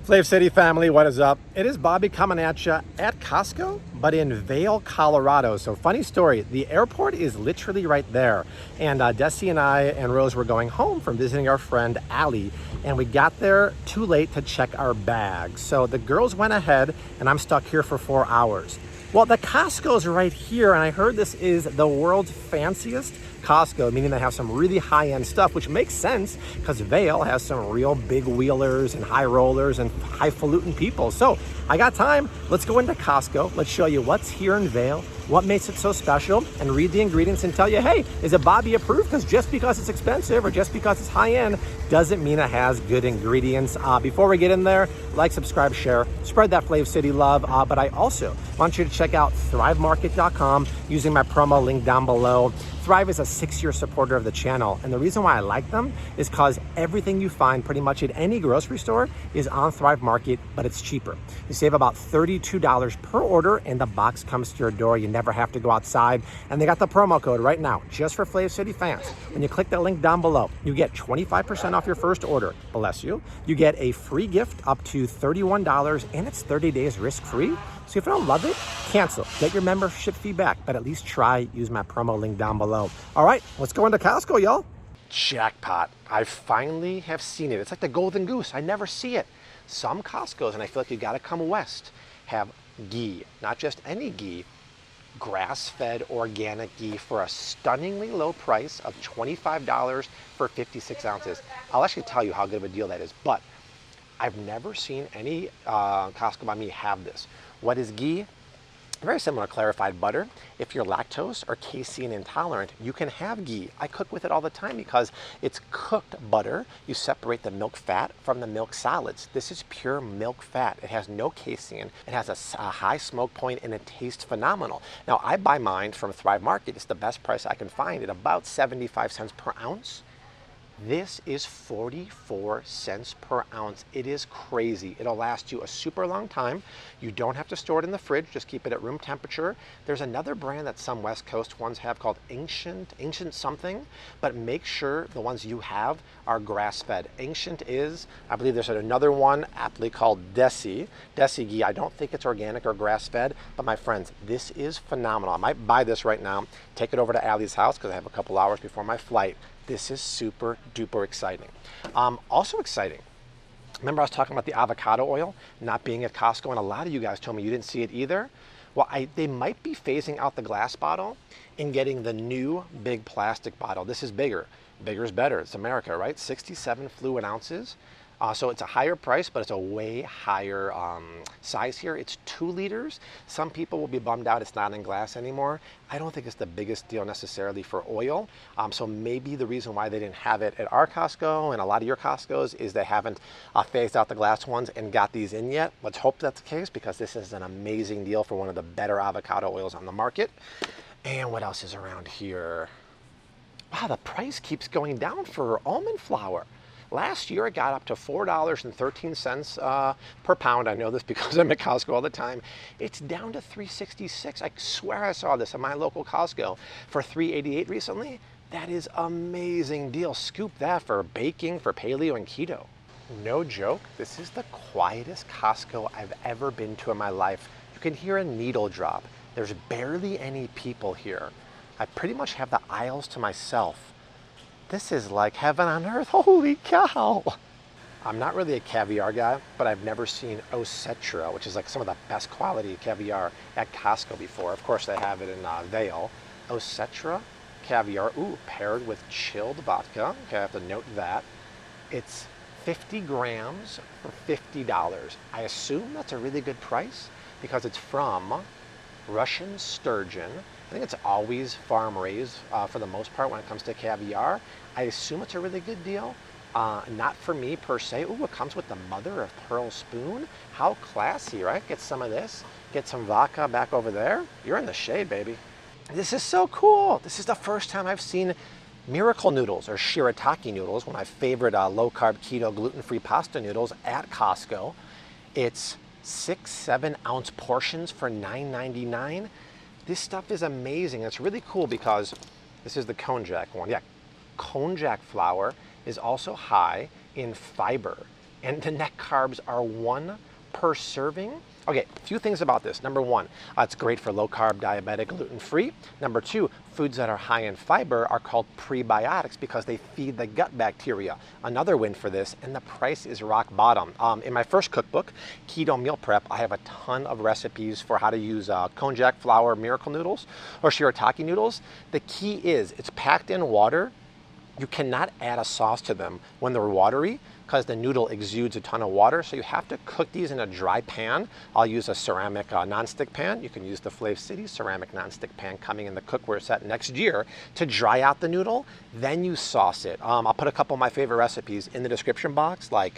Slave City family, what is up? It is Bobby coming at you at Costco, but in Vail, Colorado. So funny story, the airport is literally right there. And Desi and I and Rose were going home from visiting our friend Allie, and we got there too late to check our bags. So the girls went ahead and I'm stuck here for 4 hours. Well, the Costco's right here, and I heard this is the world's fanciest Costco, meaning they have some really high-end stuff, which makes sense because Vail has some real big wheelers and high rollers and highfalutin people. So I got time. Let's go into Costco. Let's show you what's here in Vail, what makes it so special, and read the ingredients and tell you, hey, is it Bobby approved? Because just because it's expensive or just because it's high-end doesn't mean it has good ingredients. Before we get in there, like, subscribe, share, spread that Flav City love. But I also want you to check out thrivemarket.com using my promo link down below. Thrive is a 6-year supporter of the channel, and the reason why I like them is because everything you find pretty much at any grocery store is on Thrive Market, but it's cheaper. You save about $32 per order, and the box comes to your door. You never have to go outside, and they got the promo code right now just for Flav City fans. When you click the link down below, you get 25% off your first order. Bless you. You get a free gift up to $31, and it's 30 days risk-free. So if you don't love it, cancel. Get your membership fee back, but at least try. Use my promo link down below. All right, let's go into Costco, y'all. Jackpot. I finally have seen it. It's like the golden goose. I never see it. Some Costco's, and I feel like you got to come west, have ghee. Not just any ghee, grass-fed organic ghee for a stunningly low price of $25 for 56 ounces. I'll actually tell you how good of a deal that is, but I've never seen any Costco by me have this. What is ghee? Very similar to clarified butter. If you're lactose or casein intolerant, you can have ghee. I cook with it all the time because it's cooked butter. You separate the milk fat from the milk solids. This is pure milk fat. It has no casein. It has a high smoke point and it tastes phenomenal. Now, I buy mine from Thrive Market. It's the best price I can find at about 75 cents per ounce. This is 44 cents per ounce. It is crazy. It'll last you a super long time. You don't have to store it in the fridge. Just keep it at room temperature. There's another brand that some West Coast ones have called Ancient something, but make sure the ones you have are grass-fed. Ancient is, I believe there's another one aptly called Desi ghee. I don't think it's organic or grass-fed, but my friends, this is phenomenal. I might buy this right now, take it over to Allie's house because I have a couple hours before my flight. This is super duper exciting. Also exciting, remember I was talking about the avocado oil not being at Costco, and a lot of you guys told me you didn't see it either. Well, they might be phasing out the glass bottle and getting the new big plastic bottle. This is bigger. Bigger is better. It's America, right? 67 fluid ounces. So it's a higher price, but it's a way higher size here. It's 2 liters. Some people will be bummed out it's not in glass anymore. I don't think it's the biggest deal necessarily for oil. So maybe the reason why they didn't have it at our Costco and a lot of your Costco's is they haven't phased out the glass ones and got these in yet. Let's hope that's the case because this is an amazing deal for one of the better avocado oils on the market. And what else is around here? Wow, the price keeps going down for almond flour. Last year, it got up to $4.13 per pound. I know this because I'm at Costco all the time. It's down to $3.66. I swear I saw this at my local Costco for $3.88 recently. That is amazing deal. Scoop that for baking, for paleo and keto. No joke, this is the quietest Costco I've ever been to in my life. You can hear a needle drop. There's barely any people here. I pretty much have the aisles to myself. This is like heaven on earth. Holy cow. I'm not really a caviar guy, but I've never seen Ocetra, which is like some of the best quality caviar at Costco before. Of course, they have it in Vail. Ocetra caviar, ooh, paired with chilled vodka. Okay, I have to note that. It's 50 grams for $50. I assume that's a really good price because it's from Russian sturgeon. I think it's always farm raised for the most part when it comes to caviar. I assume it's a really good deal. Not for me per se. Ooh, it comes with the mother of pearl spoon. How classy, right? Get some of this. Get some vodka back over there. You're in the shade, baby. This is so cool. This is the first time I've seen Miracle Noodles or Shirataki noodles, one of my favorite low-carb, keto, gluten-free pasta noodles at Costco. It's 6-7 ounce portions for $9.99. This stuff is amazing. It's really cool because this is the konjac one. Yeah, konjac flour is also high in fiber and the net carbs are 1 per serving. Okay, a few things about this. Number 1, it's great for low carb, diabetic, gluten-free. Number 2, foods that are high in fiber are called prebiotics because they feed the gut bacteria. Another win for this, and the price is rock bottom. In my first cookbook, Keto Meal Prep, I have a ton of recipes for how to use konjac flour miracle noodles or shirataki noodles. The key is it's packed in water. You cannot add a sauce to them when they're watery because the noodle exudes a ton of water. So you have to cook these in a dry pan. I'll use a ceramic nonstick pan. You can use the Flav City ceramic nonstick pan coming in the cookware set next year to dry out the noodle. Then you sauce it. I'll put a couple of my favorite recipes in the description box, like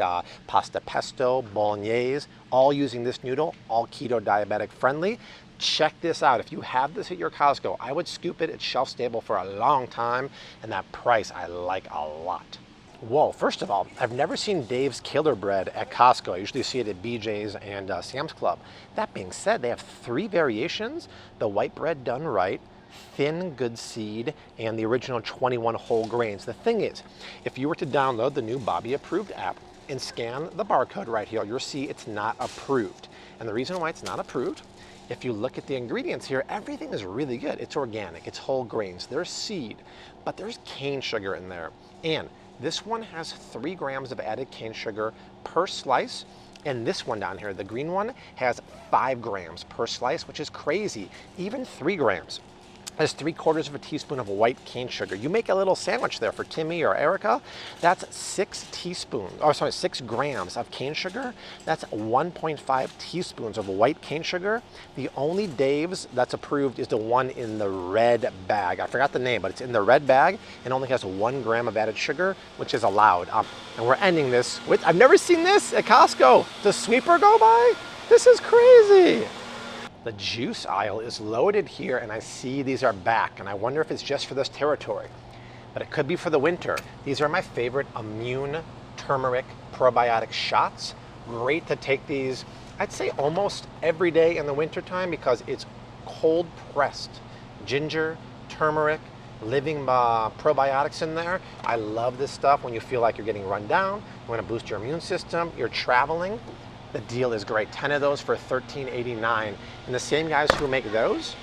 pasta pesto, bolognese, all using this noodle, all keto diabetic friendly. Check this out. If you have this at your Costco, I would scoop it. It's shelf stable for a long time, and that price I like a lot. Whoa, first of all, I've never seen Dave's Killer Bread at Costco. I usually see it at BJ's and Sam's Club. That being said, they have 3 variations: the white bread done right, thin good seed, and the original 21 whole grains. The thing is, if you were to download the new Bobby Approved app and scan the barcode right here, you'll see it's not approved. And the reason why it's not approved, if you look at the ingredients here, everything is really good. It's organic, it's whole grains, there's seed, but there's cane sugar in there. And this one has 3 grams of added cane sugar per slice. And this one down here, the green one, has 5 grams per slice, which is crazy. Even 3 grams has 3/4 of a teaspoon of white cane sugar. You make a little sandwich there for Timmy or Erica, that's 6 grams of cane sugar. That's 1.5 teaspoons of white cane sugar. The only Dave's that's approved is the one in the red bag. I forgot the name, but it's in the red bag and only has 1 gram of added sugar, which is allowed. And we're ending this with, I've never seen this at Costco. Does Sweeper go by? This is crazy. The juice aisle is loaded here, and I see these are back, and I wonder if it's just for this territory, but it could be for the winter. These are my favorite immune turmeric probiotic shots. Great to take these, I'd say almost every day in the wintertime because it's cold pressed. Ginger, turmeric, living probiotics in there. I love this stuff when you feel like you're getting run down, you want to boost your immune system, you're traveling. The deal is great. 10 of those for $13.89. And the same guys who make those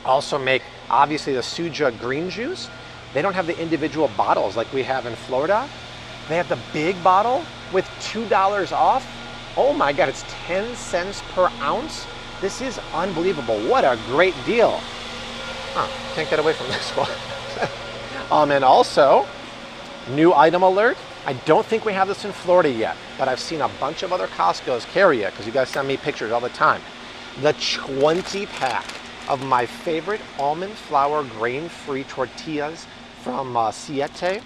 also make, obviously, the Suja green juice. They don't have the individual bottles like we have in Florida. They have the big bottle with $2 off. Oh my God, it's 10 cents per ounce. This is unbelievable. What a great deal. Can't get away from this one. And also, new item alert. I don't think we have this in Florida yet, but I've seen a bunch of other Costco's carry it because you guys send me pictures all the time. The 20 pack of my favorite almond flour grain-free tortillas from Siete.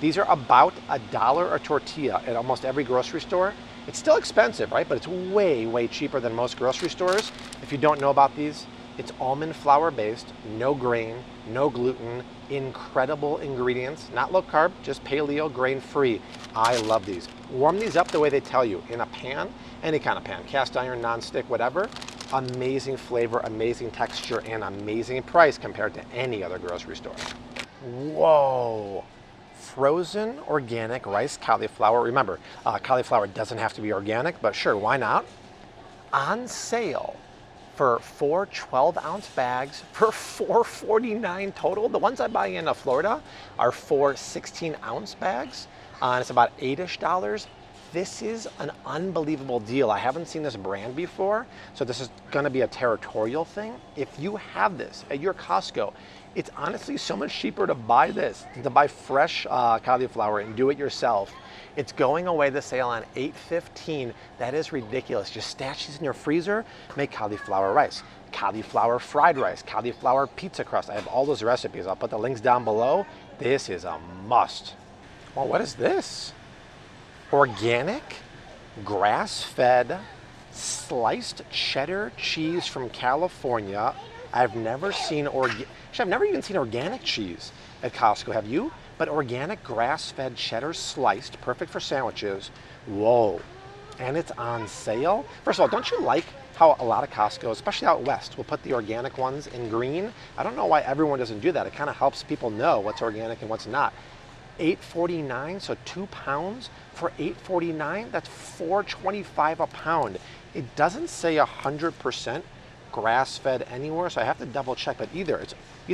These are about $1 a tortilla at almost every grocery store. It's still expensive, right? But it's way, way cheaper than most grocery stores. If you don't know about these, it's almond flour based, no grain, no gluten, incredible ingredients, not low carb, just paleo, grain free. I love these. Warm these up the way they tell you, in a pan, any kind of pan, cast iron, non-stick, whatever. Amazing flavor, amazing texture, and amazing price compared to any other grocery store. Whoa. Frozen organic rice cauliflower. Remember, cauliflower doesn't have to be organic, but sure, why not? On sale for 4 12-ounce bags for $4.49 total. The ones I buy in Florida are 4 16-ounce bags, and it's about $8-ish. This is an unbelievable deal. I haven't seen this brand before, so this is gonna be a territorial thing. If you have this at your Costco, it's honestly so much cheaper to buy this than to buy fresh cauliflower and do it yourself. It's going away, the sale, on 8/15. That is ridiculous. Just stash these in your freezer, make cauliflower rice, cauliflower fried rice, cauliflower pizza crust. I have all those recipes. I'll put the links down below. This is a must. Well, what is this? Organic, grass-fed, sliced cheddar cheese from California. I've never seen I've never even seen organic cheese at Costco. Have you? But organic grass-fed cheddar sliced, perfect for sandwiches. Whoa. And it's on sale. First of all, don't you like how a lot of Costco, especially out west, will put the organic ones in green? I don't know why everyone doesn't do that. It kind of helps people know what's organic and what's not. $8.49, so 2 pounds for $8.49. That's $4.25 a pound. It doesn't say 100% grass-fed anywhere, so I have to double check, but either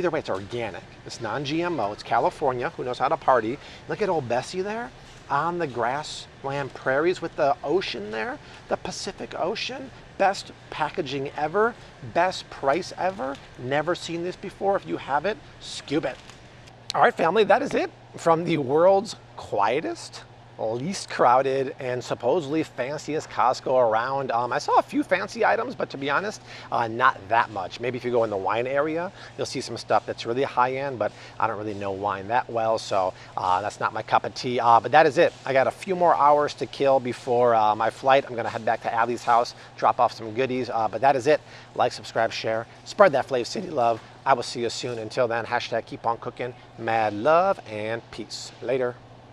way, it's organic. It's non-GMO, it's California, who knows how to party. Look at old Bessie there on the grassland prairies with the ocean there, the Pacific Ocean. Best packaging ever, best price ever. Never seen this before. If you have it, scoop it. All right, family, that is it from the world's quietest, least crowded, and supposedly fanciest Costco around. I saw a few fancy items, but to be honest, not that much. Maybe if you go in the wine area, you'll see some stuff that's really high end, but I don't really know wine that well, so that's not my cup of tea. But that is it. I got a few more hours to kill before my flight. I'm gonna head back to Allie's house, drop off some goodies, but that is it. Like, subscribe, share, spread that Flav City love. I will see you soon. Until then, hashtag keep on cooking. Mad love and peace. Later.